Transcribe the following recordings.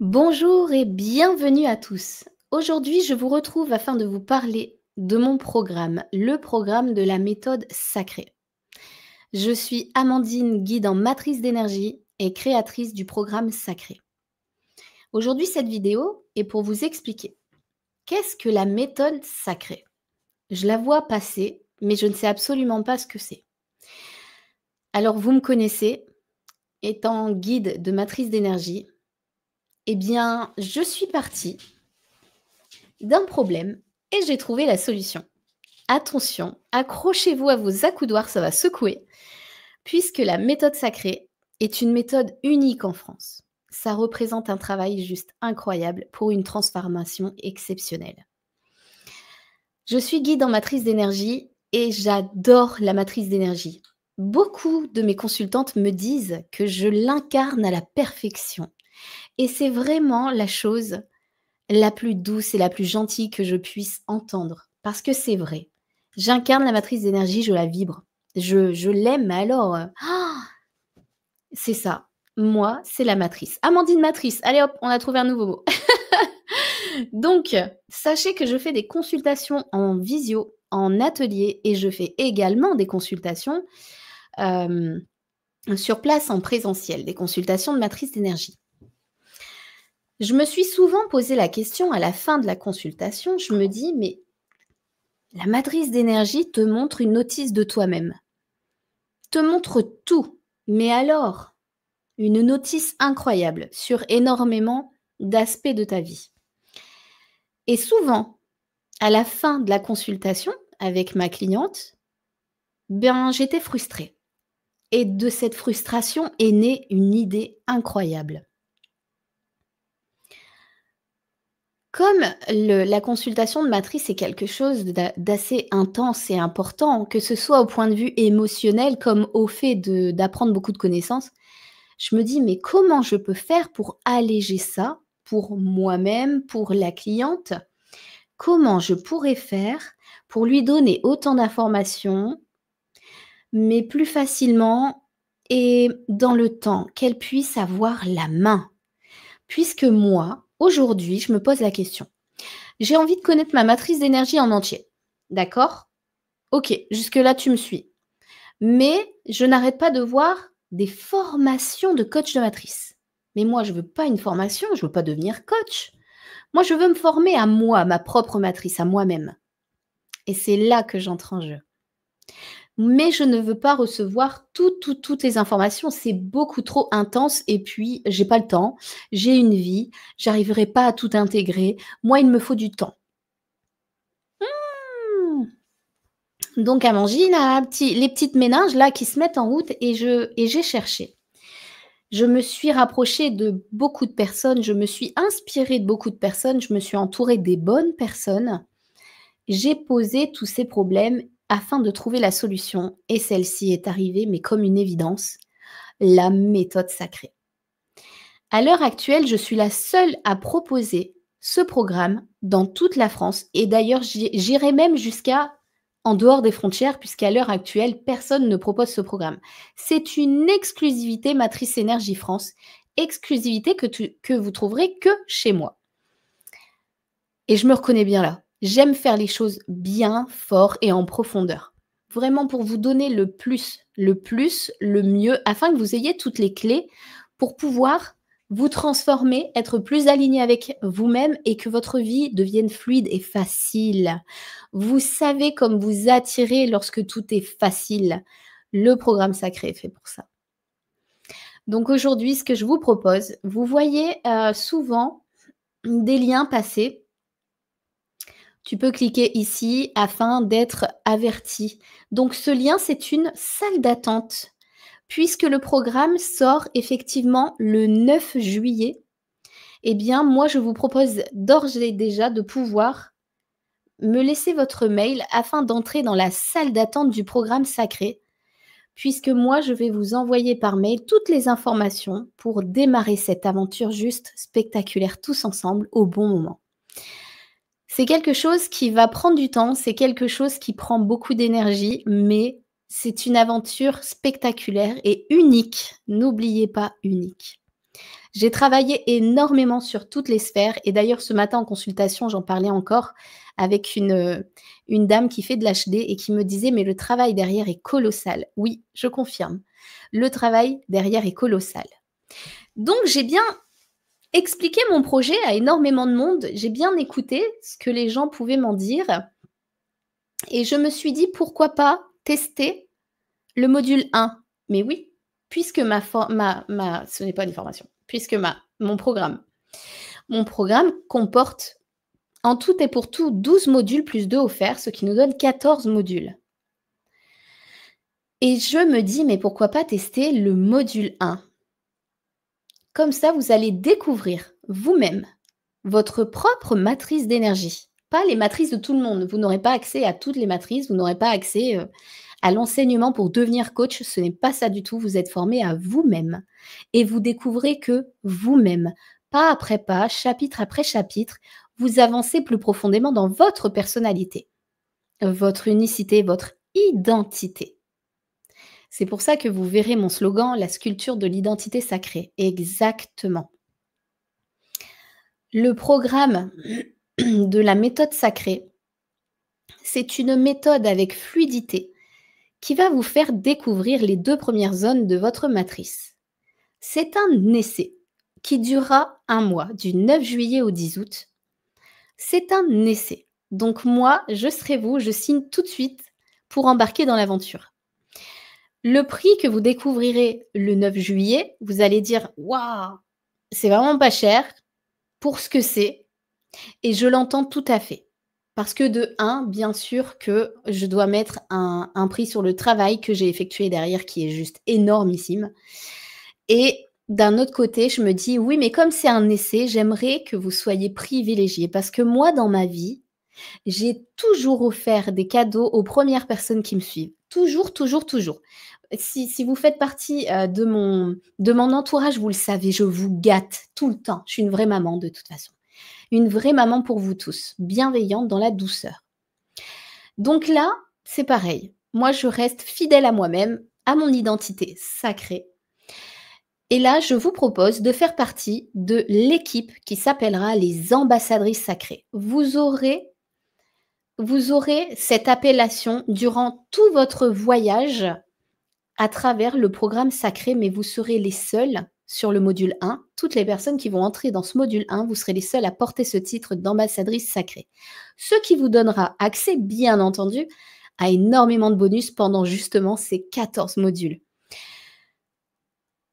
Bonjour et bienvenue à tous. Aujourd'hui, je vous retrouve afin de vous parler de mon programme, le programme de la méthode sacrée. Je suis Amandine, guide en matrice d'énergie et créatrice du programme sacré. Aujourd'hui, cette vidéo est pour vous expliquer qu'est-ce que la méthode sacrée. Je la vois passer, mais je ne sais absolument pas ce que c'est. Alors, vous me connaissez, étant guide de matrice d'énergie, eh bien, je suis partie d'un problème et j'ai trouvé la solution. Attention, accrochez-vous à vos accoudoirs, ça va secouer, puisque la méthode sacrée est une méthode unique en France. Ça représente un travail juste incroyable pour une transformation exceptionnelle. Je suis guide en matrice d'énergie et j'adore la matrice d'énergie. Beaucoup de mes consultantes me disent que je l'incarne à la perfection. Et c'est vraiment la chose la plus douce et la plus gentille que je puisse entendre. Parce que c'est vrai. J'incarne la matrice d'énergie, je la vibre. Je l'aime, mais alors, c'est ça. Moi, c'est la matrice. Amandine Matrice. Allez hop, on a trouvé un nouveau mot. Donc, sachez que je fais des consultations en visio, en atelier, et je fais également des consultations sur place en présentiel, des consultations de matrice d'énergie. Je me suis souvent posé la question à la fin de la consultation, je me dis, mais la matrice d'énergie te montre une notice de toi-même, te montre tout, mais alors, une notice incroyable sur énormément d'aspects de ta vie. Et souvent, à la fin de la consultation avec ma cliente, j'étais frustrée. Et de cette frustration est née une idée incroyable. Comme la consultation de matrice est quelque chose d'assez intense et important, que ce soit au point de vue émotionnel comme au fait d'apprendre beaucoup de connaissances, je me dis: «Mais comment je peux faire pour alléger ça pour moi-même, pour la cliente? Comment je pourrais faire pour lui donner autant d'informations, mais plus facilement et dans le temps, qu'elle puisse avoir la main?» Puisque moi, aujourd'hui, je me pose la question. J'ai envie de connaître ma matrice d'énergie en entier. D'accord? OK, jusque-là, tu me suis. Mais je n'arrête pas de voir des formations de coach de matrice. Mais moi, je veux pas une formation, je veux pas devenir coach. Moi, je veux me former à moi, ma propre matrice, à moi-même. Et c'est là que j'entre en jeu. Mais je ne veux pas recevoir toutes les informations. C'est beaucoup trop intense et puis j'ai pas le temps. J'ai une vie, j'arriverai pas à tout intégrer. Moi, il me faut du temps. Mmh. Donc Amandine a les petites méninges là qui se mettent en route et j'ai cherché. Je me suis rapprochée de beaucoup de personnes, je me suis inspirée de beaucoup de personnes, je me suis entourée des bonnes personnes. J'ai posé tous ces problèmes afin de trouver la solution et celle-ci est arrivée, mais comme une évidence, la méthode sacrée. À l'heure actuelle, je suis la seule à proposer ce programme dans toute la France et d'ailleurs j'irai même jusqu'à en dehors des frontières, puisqu'à l'heure actuelle, personne ne propose ce programme. C'est une exclusivité Matrice Énergie France, exclusivité que vous trouverez que chez moi. Et je me reconnais bien là. J'aime faire les choses bien, fort et en profondeur. Vraiment pour vous donner le plus, le mieux, afin que vous ayez toutes les clés pour pouvoir vous transformer, être plus aligné avec vous-même et que votre vie devienne fluide et facile. Vous savez comme vous attirez lorsque tout est facile. Le programme sacré est fait pour ça. Donc aujourd'hui, ce que je vous propose, vous voyez souvent des liens passer. Tu peux cliquer ici afin d'être averti. Donc ce lien, c'est une salle d'attente puisque le programme sort effectivement le 9 juillet. Eh bien, moi, je vous propose d'ores et déjà de pouvoir me laisser votre mail afin d'entrer dans la salle d'attente du programme sacré, puisque moi, je vais vous envoyer par mail toutes les informations pour démarrer cette aventure juste spectaculaire tous ensemble au bon moment. C'est quelque chose qui va prendre du temps, c'est quelque chose qui prend beaucoup d'énergie, mais c'est une aventure spectaculaire et unique. N'oubliez pas unique. J'ai travaillé énormément sur toutes les sphères et d'ailleurs ce matin en consultation, j'en parlais encore avec une dame qui fait de l'HD et qui me disait: «Mais le travail derrière est colossal». Oui, je confirme. Le travail derrière est colossal. Donc j'ai bien expliqué mon projet à énormément de monde, j'ai bien écouté ce que les gens pouvaient m'en dire et je me suis dit: «Pourquoi pas tester le module 1?» Mais oui, puisque ce n'est pas une formation, puisque mon programme comporte en tout et pour tout 12 modules plus 2 offerts, ce qui nous donne 14 modules. Et je me dis: «Mais pourquoi pas tester le module 1?» Comme ça, vous allez découvrir vous-même votre propre matrice d'énergie, pas les matrices de tout le monde. Vous n'aurez pas accès à toutes les matrices, vous n'aurez pas accès, à l'enseignement pour devenir coach, ce n'est pas ça du tout. Vous êtes formé à vous-même et vous découvrez que vous-même, pas après pas, chapitre après chapitre, vous avancez plus profondément dans votre personnalité, votre unicité, votre identité. C'est pour ça que vous verrez mon slogan: «La sculpture de l'identité sacrée». Exactement. Le programme de la méthode sacrée, c'est une méthode avec fluidité qui va vous faire découvrir les 2 premières zones de votre matrice. C'est un essai qui durera 1 mois, du 9 juillet au 10 août. C'est un essai. Donc moi, je serai vous, je signe tout de suite pour embarquer dans l'aventure. Le prix que vous découvrirez le 9 juillet, vous allez dire: «Waouh, c'est vraiment pas cher pour ce que c'est» et je l'entends tout à fait. Parce que de 1, bien sûr que je dois mettre un prix sur le travail que j'ai effectué derrière qui est juste énormissime et d'un autre côté, je me dis: «Oui, mais comme c'est un essai, j'aimerais que vous soyez privilégiés» parce que moi, dans ma vie, j'ai toujours offert des cadeaux aux premières personnes qui me suivent. Toujours, toujours, toujours. Si vous faites partie, de mon entourage, vous le savez, je vous gâte tout le temps. Je suis une vraie maman de toute façon. Une vraie maman pour vous tous, bienveillante dans la douceur. Donc là, c'est pareil. Moi, je reste fidèle à moi-même, à mon identité sacrée. Et là, je vous propose de faire partie de l'équipe qui s'appellera les ambassadrices sacrées. Vous aurez cette appellation durant tout votre voyage à travers le programme sacré, mais vous serez les seuls sur le module 1. Toutes les personnes qui vont entrer dans ce module 1, vous serez les seuls à porter ce titre d'ambassadrice sacrée. Ce qui vous donnera accès, bien entendu, à énormément de bonus pendant justement ces 14 modules.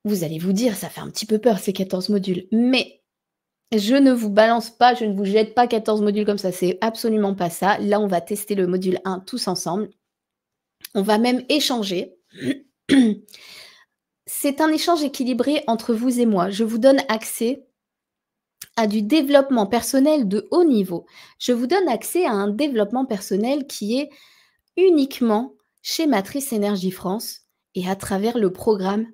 Vous allez vous dire, ça fait un petit peu peur ces 14 modules, mais je ne vous balance pas, je ne vous jette pas 14 modules comme ça, c'est absolument pas ça. Là, on va tester le module 1 tous ensemble. On va même échanger. C'est un échange équilibré entre vous et moi. Je vous donne accès à du développement personnel de haut niveau. Je vous donne accès à un développement personnel qui est uniquement chez Matrice Énergie France et à travers le programme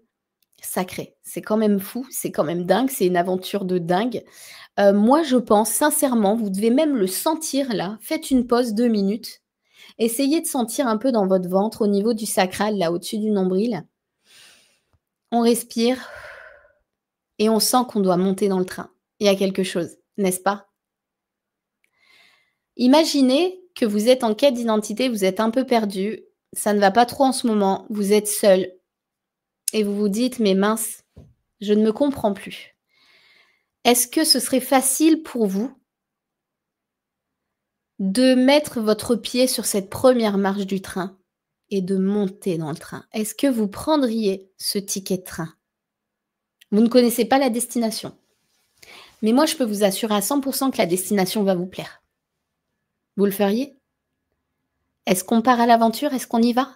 sacré. C'est quand même fou, c'est quand même dingue, c'est une aventure de dingue. Moi, je pense sincèrement, vous devez même le sentir là. Faites une pause 2 minutes. Essayez de sentir un peu dans votre ventre, au niveau du sacral, là, au-dessus du nombril. On respire et on sent qu'on doit monter dans le train. Il y a quelque chose, n'est-ce pas? Imaginez que vous êtes en quête d'identité, vous êtes un peu perdu, ça ne va pas trop en ce moment, vous êtes seul et vous vous dites: «Mais mince, je ne me comprends plus». Est-ce que ce serait facile pour vous de mettre votre pied sur cette première marche du train et de monter dans le train? Est-ce que vous prendriez ce ticket de train? Vous ne connaissez pas la destination. Mais moi, je peux vous assurer à 100 que la destination va vous plaire. Vous le feriez? Est-ce qu'on part à l'aventure? Est-ce qu'on y va?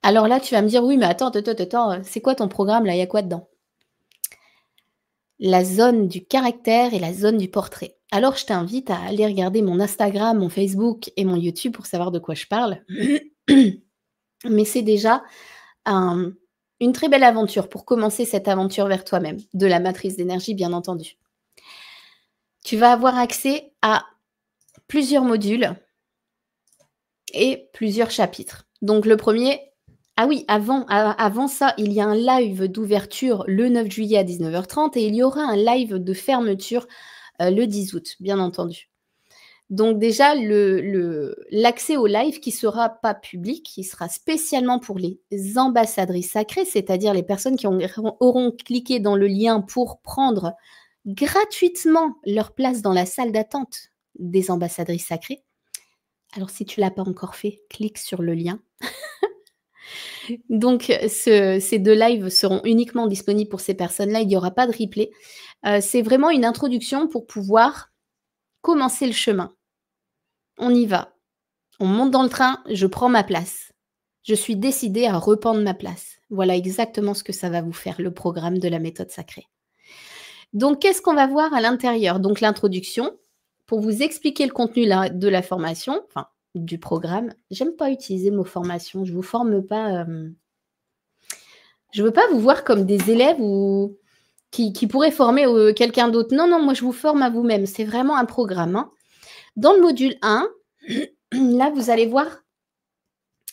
Alors là, tu vas me dire: «Oui, mais attends, c'est quoi ton programme là? Il y a quoi dedans?» La zone du caractère et la zone du portrait. Alors je t'invite à aller regarder mon Instagram, mon Facebook et mon YouTube pour savoir de quoi je parle. Mais c'est déjà une très belle aventure pour commencer cette aventure vers toi-même, de la matrice d'énergie bien entendu. Tu vas avoir accès à plusieurs modules et plusieurs chapitres. Donc le premier, Ah oui, avant ça, il y a un live d'ouverture le 9 juillet à 19h30 et il y aura un live de fermeture, le 10 août, bien entendu. Donc déjà, l'accès au live qui sera pas public, qui sera spécialement pour les ambassadrices sacrées, c'est-à-dire les personnes qui auront cliqué dans le lien pour prendre gratuitement leur place dans la salle d'attente des ambassadrices sacrées. Alors si tu l'as pas encore fait, clique sur le lien. Donc ces 2 lives seront uniquement disponibles pour ces personnes-là, il n'y aura pas de replay. C'est vraiment une introduction pour pouvoir commencer le chemin. On y va. On monte dans le train, je prends ma place. Je suis décidée à reprendre ma place. Voilà exactement ce que ça va vous faire, le programme de la méthode sacrée. Donc, qu'est-ce qu'on va voir à l'intérieur? Donc, l'introduction, pour vous expliquer le contenu de la formation, enfin, du programme. J'aime pas utiliser le mot formation, je vous forme pas. Je veux pas vous voir comme des élèves ou qui pourraient former quelqu'un d'autre. Non, non, moi je vous forme à vous-même. C'est vraiment un programme, hein. Dans le module 1, là, vous allez voir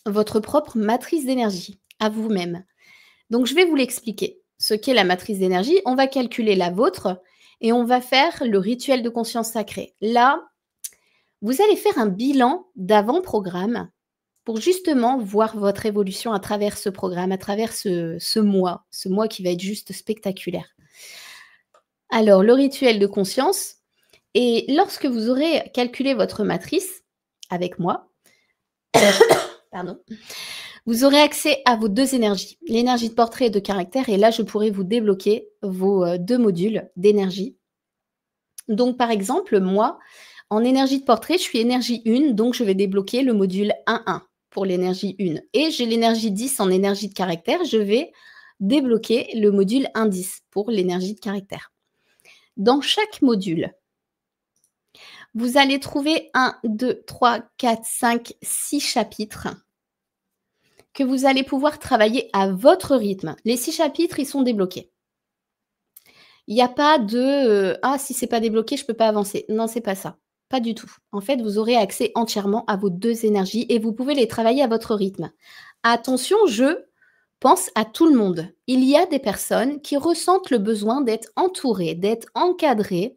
votre propre matrice d'énergie à vous-même. Donc, je vais vous l'expliquer. Ce qu'est la matrice d'énergie, on va calculer la vôtre et on va faire le rituel de conscience sacrée. Là, vous allez faire un bilan d'avant-programme pour justement voir votre évolution à travers ce programme, à travers ce mois qui va être juste spectaculaire. Alors, le rituel de conscience, et lorsque vous aurez calculé votre matrice avec moi, pardon, vous aurez accès à vos 2 énergies, l'énergie de portrait et de caractère, et là, je pourrai vous débloquer vos 2 modules d'énergie. Donc, par exemple, moi, en énergie de portrait, je suis énergie 1, donc je vais débloquer le module 1-1 pour l'énergie 1. Et j'ai l'énergie 10 en énergie de caractère, je vais débloquer le module 1-10 pour l'énergie de caractère. Dans chaque module, vous allez trouver 1, 2, 3, 4, 5, 6 chapitres que vous allez pouvoir travailler à votre rythme. Les 6 chapitres, ils sont débloqués. Il n'y a pas de ah, si c'est pas débloqué, je ne peux pas avancer. Non, c'est pas ça. Pas du tout. En fait, vous aurez accès entièrement à vos 2 énergies et vous pouvez les travailler à votre rythme. Attention, je pense à tout le monde. Il y a des personnes qui ressentent le besoin d'être entourées, d'être encadrées,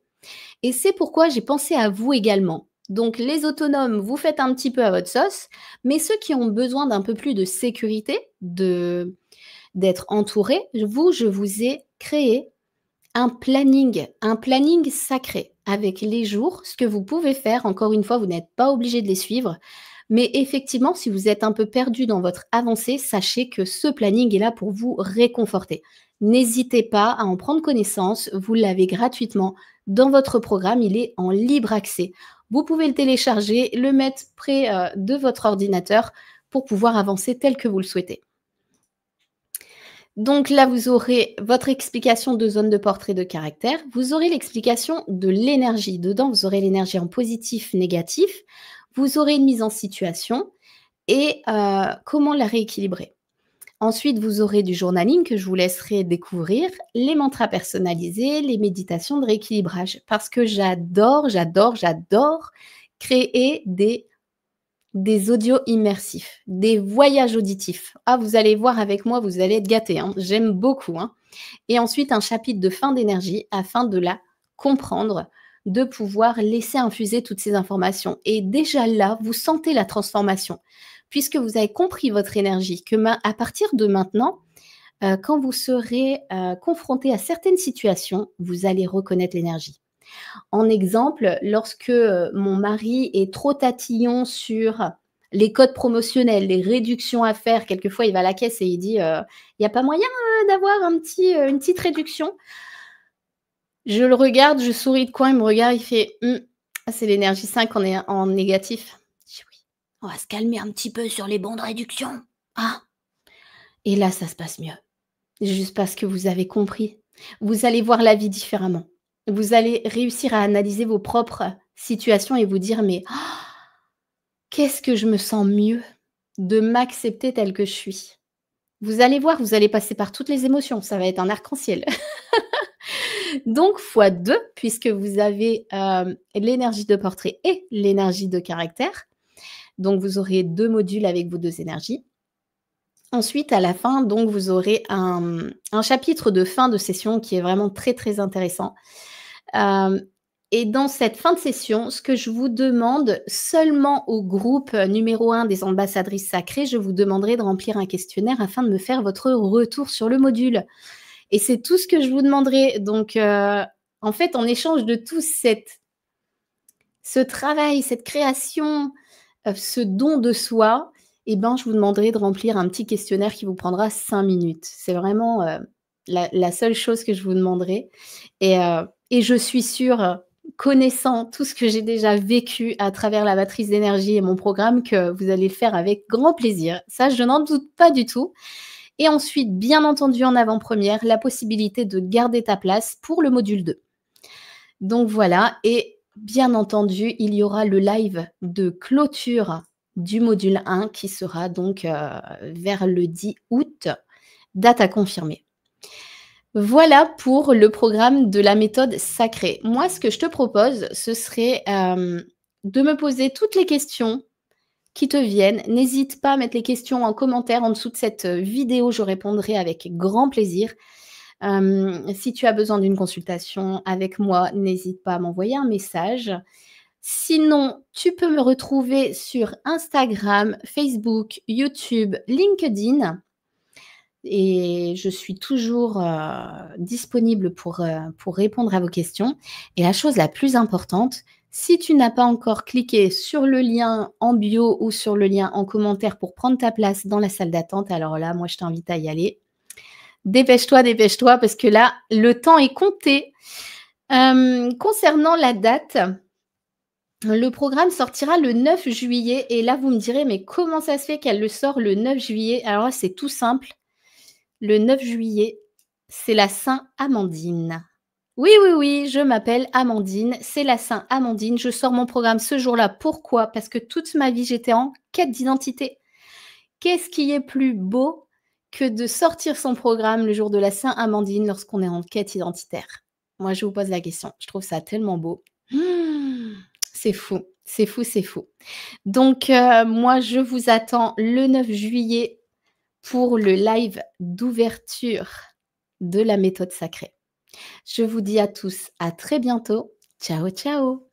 et c'est pourquoi j'ai pensé à vous également. Donc les autonomes, vous faites un petit peu à votre sauce, mais ceux qui ont besoin d'un peu plus de sécurité, d'être entourés, je vous ai créé un planning sacré avec les jours, ce que vous pouvez faire. Encore une fois, vous n'êtes pas obligé de les suivre, mais effectivement, si vous êtes un peu perdu dans votre avancée, sachez que ce planning est là pour vous réconforter. N'hésitez pas à en prendre connaissance, vous l'avez gratuitement dans votre programme, il est en libre accès. Vous pouvez le télécharger, le mettre près de votre ordinateur pour pouvoir avancer tel que vous le souhaitez. Donc là, vous aurez votre explication de zone de portrait de caractère. Vous aurez l'explication de l'énergie. Dedans, vous aurez l'énergie en positif, négatif. Vous aurez une mise en situation et comment la rééquilibrer. Ensuite, vous aurez du journaling que je vous laisserai découvrir, les mantras personnalisés, les méditations de rééquilibrage. Parce que j'adore créer des audios immersifs, des voyages auditifs. Ah, vous allez voir avec moi, vous allez être gâtés, hein. J'aime beaucoup, hein. Et ensuite, un chapitre de fin d'énergie afin de la comprendre, de pouvoir laisser infuser toutes ces informations. Et déjà là, vous sentez la transformation, puisque vous avez compris votre énergie, que à partir de maintenant, quand vous serez confronté à certaines situations, vous allez reconnaître l'énergie. En exemple, lorsque mon mari est trop tatillon sur les codes promotionnels, les réductions à faire, quelquefois il va à la caisse et il dit il n'y a pas moyen d'avoir une petite réduction. Je le regarde, je souris de coin, il me regarde, il fait c'est l'énergie 5 en négatif. Je dis oui, on va se calmer un petit peu sur les bons de réduction. Ah. Et là, ça se passe mieux. Juste parce que vous avez compris. Vous allez voir la vie différemment. Vous allez réussir à analyser vos propres situations et vous dire mais qu'est-ce que je me sens mieux de m'accepter telle que je suis. Vous allez voir, vous allez passer par toutes les émotions, ça va être un arc-en-ciel. Donc x2 puisque vous avez l'énergie de portrait et l'énergie de caractère. Donc vous aurez 2 modules avec vos 2 énergies. Ensuite, à la fin, donc, vous aurez un chapitre de fin de session qui est vraiment très, très intéressant. Hem et dans cette fin de session, ce que je vous demande seulement au groupe, numéro 1 des ambassadrices sacrées, je vous demanderai de remplir un questionnaire afin de me faire votre retour sur le module et c'est tout ce que je vous demanderai. Donc en fait, en échange de tout ce travail, cette création, ce don de soi, et ben, je vous demanderai de remplir un petit questionnaire qui vous prendra 5 minutes. C'est vraiment, la seule chose que je vous demanderai et je suis sûre, connaissant tout ce que j'ai déjà vécu à travers la matrice d'énergie et mon programme, que vous allez le faire avec grand plaisir. Ça, je n'en doute pas du tout et ensuite, bien entendu, en avant-première, la possibilité de garder ta place pour le module 2. Donc voilà et bien entendu, il y aura le live de clôture du module 1 qui sera donc, vers le 10 août, date à confirmer. Voilà pour le programme de la méthode sacrée. Moi, ce que je te propose, ce serait, de me poser toutes les questions qui te viennent. N'hésite pas à mettre les questions en commentaire en dessous de cette, vidéo, je répondrai avec grand plaisir. Si tu as besoin d'une consultation avec moi, n'hésite pas à m'envoyer un message. Sinon, tu peux me retrouver sur Instagram, Facebook, YouTube, LinkedIn et je suis toujours, disponible pour répondre à vos questions et la chose la plus importante, si tu n'as pas encore cliqué sur le lien en bio ou sur le lien en commentaire pour prendre ta place dans la salle d'attente, alors là, moi, je t'invite à y aller. Dépêche-toi parce que là, le temps est compté. Concernant la date, le programme sortira le 9 juillet et là, vous me direz: «Mais comment ça se fait qu'elle le sort le 9 juillet?» Alors là, c'est tout simple. Le 9 juillet, c'est la Saint-Amandine. Oui, oui, oui, je m'appelle Amandine, c'est la Saint-Amandine. Je sors mon programme ce jour-là. Pourquoi? Parce que toute ma vie, j'étais en quête d'identité. Qu'est-ce qui est plus beau que de sortir son programme le jour de la Saint-Amandine lorsqu'on est en quête identitaire? Moi, je vous pose la question. Je trouve ça tellement beau. Mmh, c'est fou, c'est fou, c'est fou. Donc, moi, je vous attends le 9 juillet pour le live d'ouverture de la méthode sacrée. Je vous dis à tous à très bientôt. Ciao, ciao.